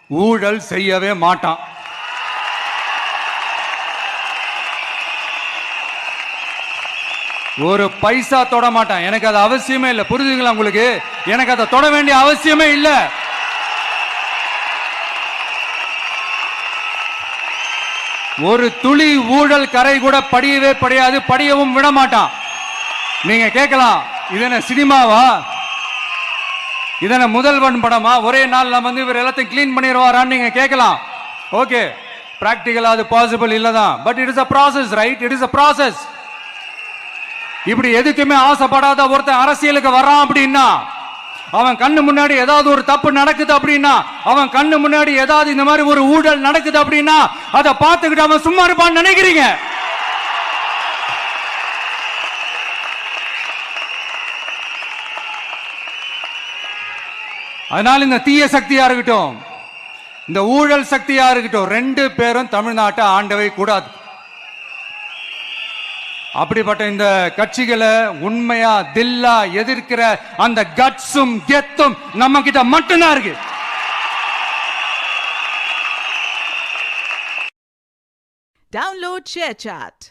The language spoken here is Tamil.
ஊழல் செய்யவே மாட்டான். ஒரு பைசா தொட மாட்டான். எனக்கு அது அவசியமே இல்லை. புரிஞ்சுங்களா உங்களுக்கு? எனக்கு அதை தொட வேண்டிய அவசியமே இல்லை. ஒரு துளி ஊழல் கரை கூட படியவே படியாது, படியவும் விட மாட்டான். நீங்க கேட்கலாம், இது என்ன சினிமாவா? இதன முதல்வன் படமா? ஒரே நாள் நம்ம இவர் எல்லாத்தையும் கிளீன் பண்ணிடுவாரான்னு நீங்க கேட்கலாம். ஓகே, பிராக்டிகலா அது பாசிபிள் இல்லதான். But it is a process, right? It is a process. இப்படி எதுக்குமே ஆசைப்படாத ஒருத்தன் அரசியலுக்கு வர்றான் அப்படின்னா, அவன் கண்ணு முன்னாடி ஏதாவது ஒரு தப்பு நடக்குது அப்படின்னா, அவன் கண்ணு முன்னாடி ஏதாவது இந்த மாதிரி ஒரு ஊழல் நடக்குது அப்படின்னா, அதை பார்த்துக்கிட்டு அவன் சும்மா இருப்பான்னு நினைக்கிறீங்க? அதனால இந்த தீய சக்தியா இருக்கட்டும், இந்த ஊழல் சக்தியா இருக்கட்டும், ரெண்டு பேரும் தமிழ்நாட்டை ஆண்டவை கூடாது. அப்படிப்பட்ட இந்த கட்சிகளை உண்மையா தில்லா எதிர்க்கிற அந்த கட்ஸும் கெத்தும் நம்ம கிட்ட மட்டும்தான் இருக்கு. Download ShareChat.